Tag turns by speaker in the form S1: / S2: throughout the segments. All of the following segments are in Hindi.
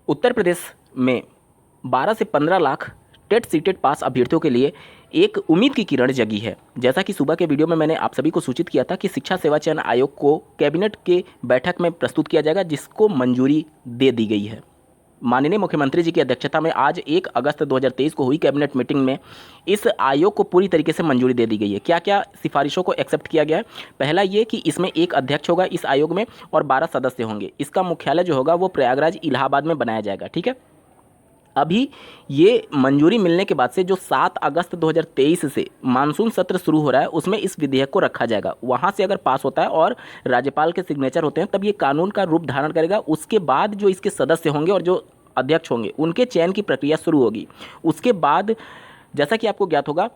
S1: उत्तर प्रदेश में 12 से 15 लाख टेट सीटेट पास अभ्यर्थियों के लिए एक उम्मीद की किरण जगी है। जैसा कि सुबह के वीडियो में मैंने आप सभी को सूचित किया था कि शिक्षा सेवा चयन आयोग को कैबिनेट के बैठक में प्रस्तुत किया जाएगा, जिसको मंजूरी दे दी गई है। माननीय मुख्यमंत्री जी की अध्यक्षता में आज 1 अगस्त 2023 को हुई कैबिनेट मीटिंग में इस आयोग को पूरी तरीके से मंजूरी दे दी गई है। क्या क्या सिफारिशों को एक्सेप्ट किया गया है? पहला ये कि इसमें एक अध्यक्ष होगा इस आयोग में और 12 सदस्य होंगे। इसका मुख्यालय जो होगा वो प्रयागराज इलाहाबाद में बनाया जाएगा। ठीक है, अभी ये मंजूरी मिलने के बाद से जो 7 अगस्त 2023 से मानसून सत्र शुरू हो रहा है, उसमें इस विधेयक को रखा जाएगा। वहाँ से अगर पास होता है और राज्यपाल के सिग्नेचर होते हैं, तब ये कानून का रूप धारण करेगा। उसके बाद जो इसके सदस्य होंगे और जो अध्यक्ष होंगे, उनके चयन की प्रक्रिया शुरू होगी। उसके बाद जैसा कि आपको ज्ञात होगा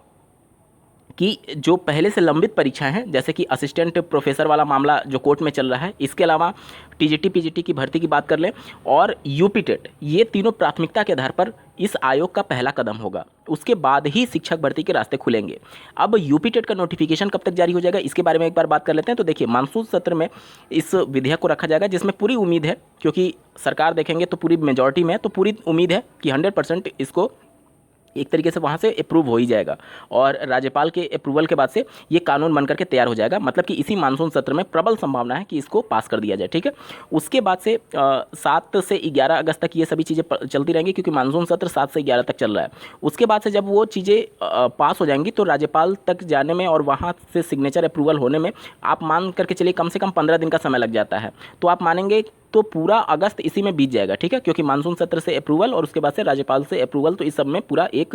S1: कि जो पहले से लंबित परीक्षाएं हैं, जैसे कि असिस्टेंट प्रोफेसर वाला मामला जो कोर्ट में चल रहा है, इसके अलावा टीजीटी पीजीटी की भर्ती की बात कर लें और यूपी टेट, ये तीनों प्राथमिकता के आधार पर इस आयोग का पहला कदम होगा। उसके बाद ही शिक्षक भर्ती के रास्ते खुलेंगे। अब यूपी टेट का नोटिफिकेशन कब तक जारी हो जाएगा, इसके बारे में एक बार बात कर लेते हैं। तो देखिए, मानसून सत्र में इस विधेयक को रखा जाएगा, जिसमें पूरी उम्मीद है, क्योंकि सरकार देखेंगे तो पूरी मेजॉरिटी में है, तो पूरी उम्मीद है कि 100% इसको एक तरीके से वहाँ से अप्रूव हो ही जाएगा और राज्यपाल के अप्रूवल के बाद से ये कानून बनकर के तैयार हो जाएगा। मतलब कि इसी मानसून सत्र में प्रबल संभावना है कि इसको पास कर दिया जाए। ठीक है, उसके बाद से 7 से 11 अगस्त तक ये सभी चीज़ें चलती रहेंगी, क्योंकि मानसून सत्र 7 से 11 तक चल रहा है। उसके बाद से जब वो चीज़ें पास हो जाएंगी तो राज्यपाल तक जाने में और वहाँ से सिग्नेचर अप्रूवल होने में आप मान करके चलिए कम से कम 15 दिन का समय लग जाता है। तो आप मानेंगे तो पूरा अगस्त इसी में बीत जाएगा। ठीक है, क्योंकि मानसून सत्र से अप्रूवल और उसके बाद से राज्यपाल से अप्रूवल, तो इस सब में पूरा एक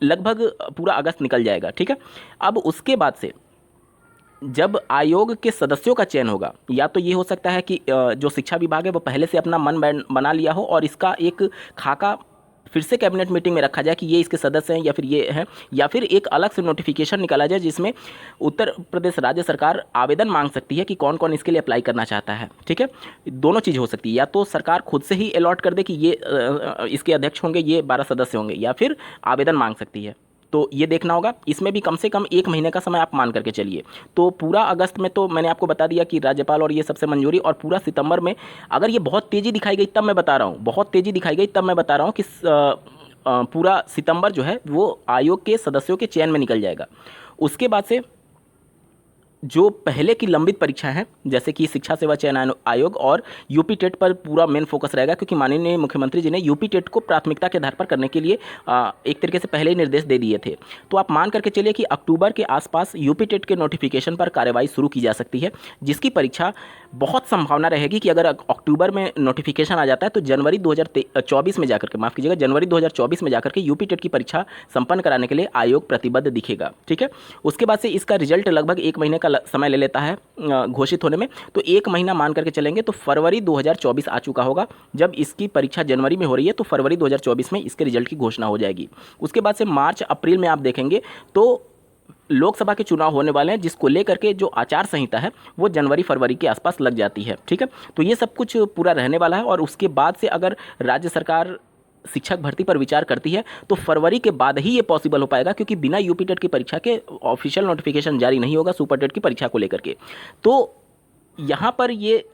S1: लगभग पूरा अगस्त निकल जाएगा। ठीक है, अब उसके बाद से जब आयोग के सदस्यों का चयन होगा, या तो ये हो सकता है कि जो शिक्षा विभाग है वो पहले से अपना मन बना लिया हो और इसका एक खाका फिर से कैबिनेट मीटिंग में रखा जाए कि ये इसके सदस्य हैं या फिर ये हैं, या फिर एक अलग से नोटिफिकेशन निकाला जाए जिसमें उत्तर प्रदेश राज्य सरकार आवेदन मांग सकती है कि कौन कौन इसके लिए अप्लाई करना चाहता है। ठीक है, दोनों चीज़ हो सकती है, या तो सरकार खुद से ही अलॉट कर दे कि ये इसके अध्यक्ष होंगे, ये 12 सदस्य होंगे, या फिर आवेदन मांग सकती है। तो ये देखना होगा। इसमें भी कम से कम 1 महीने का समय आप मान करके चलिए। तो पूरा अगस्त में तो मैंने आपको बता दिया कि राज्यपाल और ये सबसे मंजूरी, और पूरा सितंबर में अगर ये बहुत तेज़ी दिखाई गई तब मैं बता रहा हूँ, बहुत तेज़ी दिखाई गई तब मैं बता रहा हूँ कि पूरा सितंबर जो है वो आयोग के सदस्यों के चयन में निकल जाएगा। उसके बाद से जो पहले की लंबित परीक्षा है, जैसे कि शिक्षा सेवा चयन आयोग और यूपी टेट पर पूरा मेन फोकस रहेगा, क्योंकि माननीय मुख्यमंत्री जी ने यूपी टेट को प्राथमिकता के आधार पर करने के लिए एक तरीके से पहले ही निर्देश दे दिए थे। तो आप मान करके चलिए कि अक्टूबर के आसपास यूपी टेट के नोटिफिकेशन पर कार्रवाई शुरू की जा सकती है, जिसकी परीक्षा बहुत संभावना रहेगी कि अगर अक्टूबर में नोटिफिकेशन आ जाता है तो जनवरी 2024 में जाकर के, माफ़ कीजिएगा, जनवरी 2024 में जाकर के यूपी टेट की परीक्षा संपन्न कराने के लिए आयोग प्रतिबद्ध दिखेगा। ठीक है, उसके बाद से इसका रिजल्ट लगभग 1 महीने का समय ले लेता है घोषित होने में। तो 1 महीना मान करके चलेंगे तो फरवरी 2024 आ चुका होगा। जब इसकी परीक्षा जनवरी में हो रही है तो फरवरी 2024 में इसके रिजल्ट की घोषणा हो जाएगी। उसके बाद से मार्च अप्रैल में आप देखेंगे तो लोकसभा के चुनाव होने वाले हैं, जिसको लेकर के जो आचार संहिता है वो जनवरी फरवरी के आसपास लग जाती है। ठीक है, तो ये सब कुछ पूरा रहने वाला है। और उसके बाद से अगर राज्य सरकार शिक्षक भर्ती पर विचार करती है तो फरवरी के बाद ही ये पॉसिबल हो पाएगा, क्योंकि बिना यूपी टेट की परीक्षा के ऑफिशियल नोटिफिकेशन जारी नहीं होगा सुपर टेट की परीक्षा को लेकर के। तो यहाँ पर ये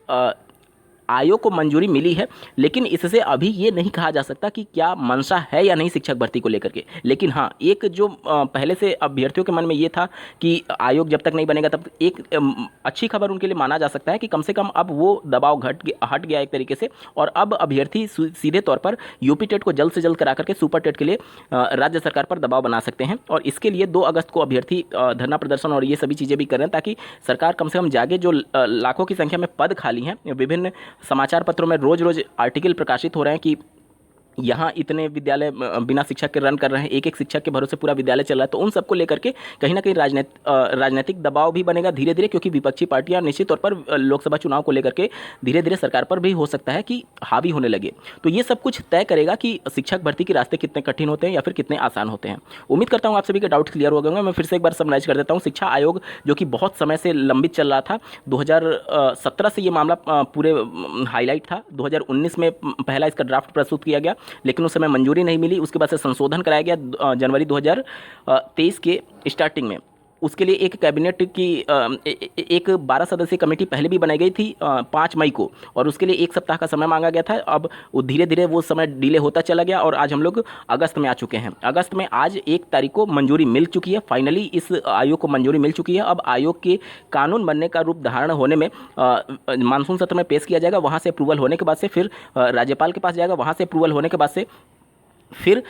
S1: आयोग को मंजूरी मिली है, लेकिन इससे अभी ये नहीं कहा जा सकता कि क्या मंशा है या नहीं शिक्षक भर्ती को लेकर के। लेकिन हाँ, एक जो पहले से अभ्यर्थियों के मन में ये था कि आयोग जब तक नहीं बनेगा तब एक अच्छी खबर उनके लिए माना जा सकता है कि कम से कम अब वो दबाव हट गया एक तरीके से, और अब अभ्यर्थी सीधे तौर पर यूपी टेट को जल्द से जल्द करा करके सुपर टेट के लिए राज्य सरकार पर दबाव बना सकते हैं। और इसके लिए 2 अगस्त को अभ्यर्थी धरना प्रदर्शन और ये सभी चीज़ें भी करें, ताकि सरकार कम से कम जागे। जो लाखों की संख्या में पद खाली हैं, विभिन्न समाचार पत्रों में रोज रोज आर्टिकल प्रकाशित हो रहे हैं कि यहाँ इतने विद्यालय बिना शिक्षक के रन कर रहे हैं, एक शिक्षक के भरोसे पूरा विद्यालय चल रहा है। तो उन सबको लेकर के कहीं ना कहीं राजनीतिक दबाव भी बनेगा धीरे धीरे, क्योंकि विपक्षी पार्टियां निश्चित तौर पर लोकसभा चुनाव को लेकर के धीरे धीरे सरकार पर भी हो सकता है कि हावी होने लगे। तो ये सब कुछ तय करेगा कि शिक्षक भर्ती के रास्ते कितने कठिन होते हैं या फिर कितने आसान होते हैं। उम्मीद करता हूँ आप सभी के डाउट क्लियर हो गए होंगे। मैं फिर से एक बार समराइज कर देता हूँ। शिक्षा आयोग जो कि बहुत समय से लंबित चल रहा था, 2017 से ये मामला पूरे हाईलाइट था। 2019 में पहला इसका ड्राफ्ट प्रस्तुत किया गया, लेकिन उस समय मंजूरी नहीं मिली। उसके बाद से संशोधन कराया गया जनवरी 2023 के स्टार्टिंग में। उसके लिए एक कैबिनेट की एक 12 सदस्यीय कमेटी पहले भी बनाई गई थी 5 मई को, और उसके लिए 1 सप्ताह का समय मांगा गया था। अब धीरे धीरे वो समय डिले होता चला गया और आज हम लोग अगस्त में आ चुके हैं। अगस्त में आज 1 तारीख को मंजूरी मिल चुकी है, फाइनली इस आयोग को मंजूरी मिल चुकी है। अब आयोग के कानून बनने का रूप धारण होने में मानसून सत्र में पेश किया जाएगा, वहाँ से अप्रूवल होने के बाद से फिर राज्यपाल के पास जाएगा, वहाँ से अप्रूवल होने के बाद से फिर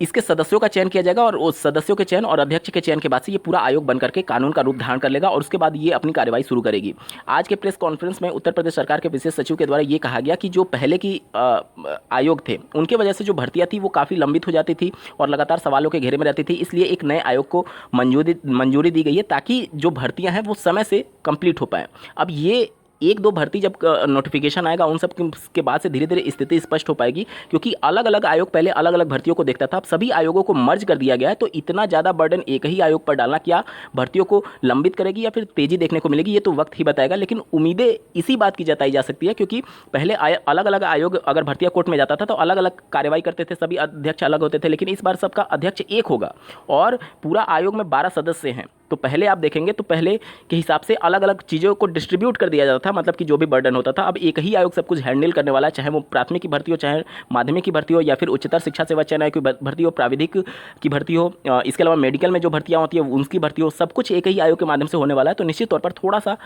S1: इसके सदस्यों का चयन किया जाएगा, और उस सदस्यों के चयन और अध्यक्ष के चयन के बाद से ये पूरा आयोग बनकर के कानून का रूप धारण कर लेगा, और उसके बाद ये अपनी कार्यवाही शुरू करेगी। आज के प्रेस कॉन्फ्रेंस में उत्तर प्रदेश सरकार के विशेष सचिव के द्वारा ये कहा गया कि जो पहले की आयोग थे उनके वजह से जो भर्तियां थी वो काफ़ी लंबित हो जाती थी और लगातार सवालों के घेरे में रहती थी, इसलिए एक नए आयोग को मंजूरी दी गई है ताकि जो भर्तियाँ हैं वो समय से कंप्लीट हो पाएँ। अब ये 1-2 भर्ती जब नोटिफिकेशन आएगा उन सब के बाद से धीरे धीरे स्थिति स्पष्ट हो पाएगी, क्योंकि अलग अलग आयोग पहले अलग अलग भर्तियों को देखता था, अब सभी आयोगों को मर्ज कर दिया गया है। तो इतना ज़्यादा बर्डन एक ही आयोग पर डालना क्या भर्तियों को लंबित करेगी या फिर तेज़ी देखने को मिलेगी, ये तो वक्त ही बताएगा। लेकिन उम्मीदें इसी बात की जताई जा सकती है, क्योंकि पहले अलग अलग आयोग अगर भर्तियाँ कोर्ट में जाता था तो अलग अलग कार्रवाई करते थे, सभी अध्यक्ष अलग होते थे, लेकिन इस बार सबका अध्यक्ष एक होगा और पूरा आयोग में 12 सदस्य हैं। तो पहले आप देखेंगे तो पहले के हिसाब से अलग अलग चीज़ों को डिस्ट्रीब्यूट कर दिया जाता था, मतलब कि जो भी बर्डन होता था, अब एक ही आयोग सब कुछ हैंडल करने वाला है, चाहे वो प्राथमिक की भर्ती हो, चाहे माध्यमिक की भर्ती हो, या फिर उच्चतर शिक्षा सेवा चयन आयोग की भर्ती हो, प्राविधिक की भर्ती हो, इसके अलावा मेडिकल में जो भर्तियाँ होती है उनकी भर्ती हो, सब कुछ एक ही आयोग के माध्यम से होने वाला है। तो निश्चित तौर पर थोड़ा सा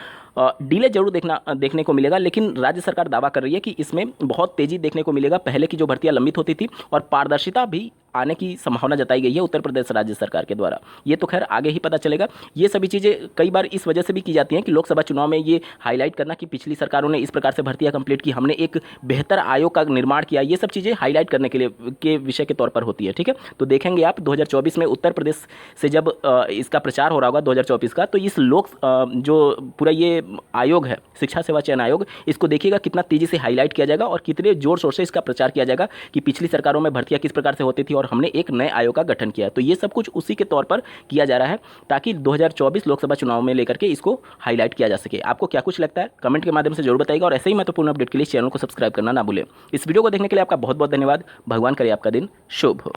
S1: डिले जरूर देखने को मिलेगा, लेकिन राज्य सरकार दावा कर रही है कि इसमें बहुत तेज़ी देखने को मिलेगा। पहले की जो भर्तियाँ लंबित होती थी और पारदर्शिता भी आने की संभावना जताई गई है उत्तर प्रदेश राज्य सरकार के द्वारा। ये तो खैर आगे ही पता चलेगा। ये सभी चीज़ें कई बार इस वजह से भी की जाती हैं कि लोकसभा चुनाव में ये हाईलाइट करना कि पिछली सरकारों ने इस प्रकार से भर्तियां कंप्लीट की, हमने एक बेहतर आयोग का निर्माण किया, ये सब चीज़ें हाईलाइट करने के लिए के विषय के तौर पर होती है। ठीक है, तो देखेंगे आप 2024 में उत्तर प्रदेश से जब इसका प्रचार हो रहा होगा 2024 का, तो इस जो पूरा ये आयोग है शिक्षा सेवा चयन आयोग, इसको देखिएगा कितना तेज़ी से हाईलाइट किया जाएगा और कितने जोर शोर से इसका प्रचार किया जाएगा कि पिछली सरकारों में भर्तियां किस प्रकार से होती थी और हमने एक नए आयोग का गठन किया। तो ये सब कुछ उसी के तौर पर किया जा रहा है ताकि 2024 लोकसभा चुनाव में लेकर के इसको हाईलाइट किया जा सके। आपको क्या कुछ लगता है कमेंट के माध्यम से जरूर बताइएगा, और ऐसे ही महत्वपूर्ण अपडेट के लिए चैनल को सब्सक्राइब करना ना भूलें। इस वीडियो को देखने के लिए आपका बहुत बहुत धन्यवाद। भगवान करे आपका दिन शुभ हो।